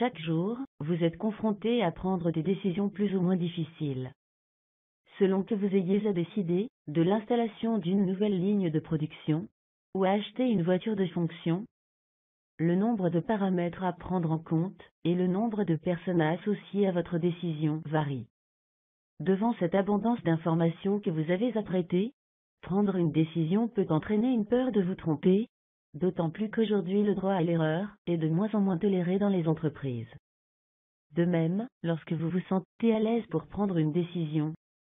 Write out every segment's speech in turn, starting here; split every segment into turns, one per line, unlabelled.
Chaque jour, vous êtes confronté à prendre des décisions plus ou moins difficiles. Selon que vous ayez à décider de l'installation d'une nouvelle ligne de production ou à acheter une voiture de fonction, le nombre de paramètres à prendre en compte et le nombre de personnes à associer à votre décision varie. Devant cette abondance d'informations que vous avez à traiter, prendre une décision peut entraîner une peur de vous tromper, d'autant plus qu'aujourd'hui le droit à l'erreur est de moins en moins toléré dans les entreprises. De même, lorsque vous vous sentez à l'aise pour prendre une décision,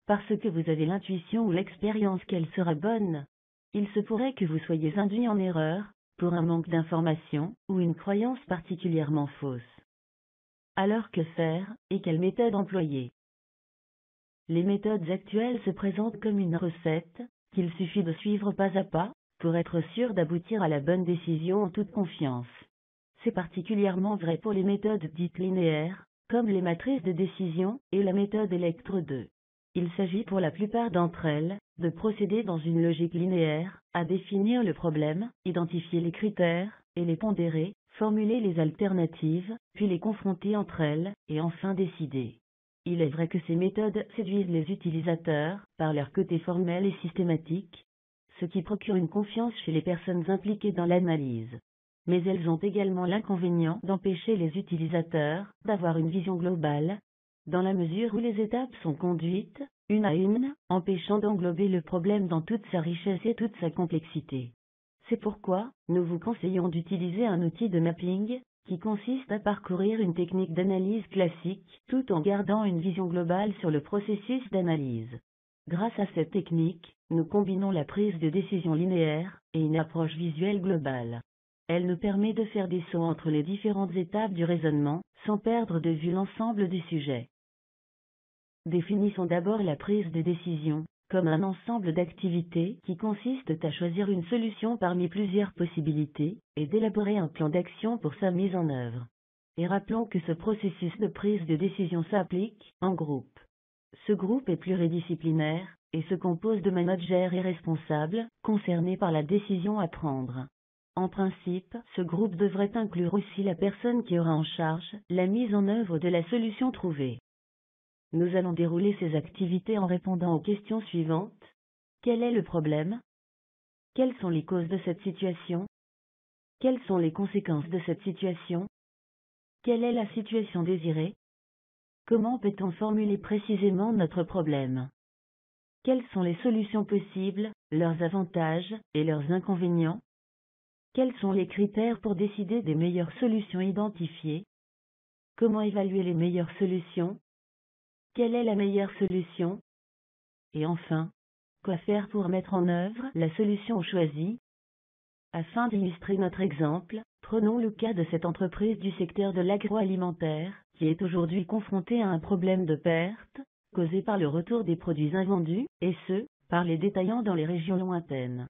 parce que vous avez l'intuition ou l'expérience qu'elle sera bonne, il se pourrait que vous soyez induit en erreur, pour un manque d'information ou une croyance particulièrement fausse. Alors que faire, et quelle méthode employer? Les méthodes actuelles se présentent comme une recette, qu'il suffit de suivre pas à pas, pour être sûr d'aboutir à la bonne décision en toute confiance. C'est particulièrement vrai pour les méthodes dites linéaires, comme les matrices de décision et la méthode Electre 2. Il s'agit pour la plupart d'entre elles, de procéder dans une logique linéaire, à définir le problème, identifier les critères, et les pondérer, formuler les alternatives, puis les confronter entre elles, et enfin décider. Il est vrai que ces méthodes séduisent les utilisateurs, par leur côté formel et systématique, ce qui procure une confiance chez les personnes impliquées dans l'analyse. Mais elles ont également l'inconvénient d'empêcher les utilisateurs d'avoir une vision globale, dans la mesure où les étapes sont conduites, une à une, empêchant d'englober le problème dans toute sa richesse et toute sa complexité. C'est pourquoi, nous vous conseillons d'utiliser un outil de mapping, qui consiste à parcourir une technique d'analyse classique, tout en gardant une vision globale sur le processus d'analyse. Grâce à cette technique, nous combinons la prise de décision linéaire et une approche visuelle globale. Elle nous permet de faire des sauts entre les différentes étapes du raisonnement, sans perdre de vue l'ensemble du sujet. Définissons d'abord la prise de décision, comme un ensemble d'activités qui consistent à choisir une solution parmi plusieurs possibilités, et d'élaborer un plan d'action pour sa mise en œuvre. Et rappelons que ce processus de prise de décision s'applique en groupe. Ce groupe est pluridisciplinaire, et se compose de managers et responsables, concernés par la décision à prendre. En principe, ce groupe devrait inclure aussi la personne qui aura en charge la mise en œuvre de la solution trouvée. Nous allons dérouler ces activités en répondant aux questions suivantes. Quel est le problème? Quelles sont les causes de cette situation? Quelles sont les conséquences de cette situation? Quelle est la situation désirée? Comment peut-on formuler précisément notre problème? Quelles sont les solutions possibles, leurs avantages et leurs inconvénients? Quels sont les critères pour décider des meilleures solutions identifiées? Comment évaluer les meilleures solutions? Quelle est la meilleure solution? Et enfin, quoi faire pour mettre en œuvre la solution choisie? Afin d'illustrer notre exemple, prenons le cas de cette entreprise du secteur de l'agroalimentaire, qui est aujourd'hui confrontée à un problème de perte, causé par le retour des produits invendus, et ce, par les détaillants dans les régions lointaines.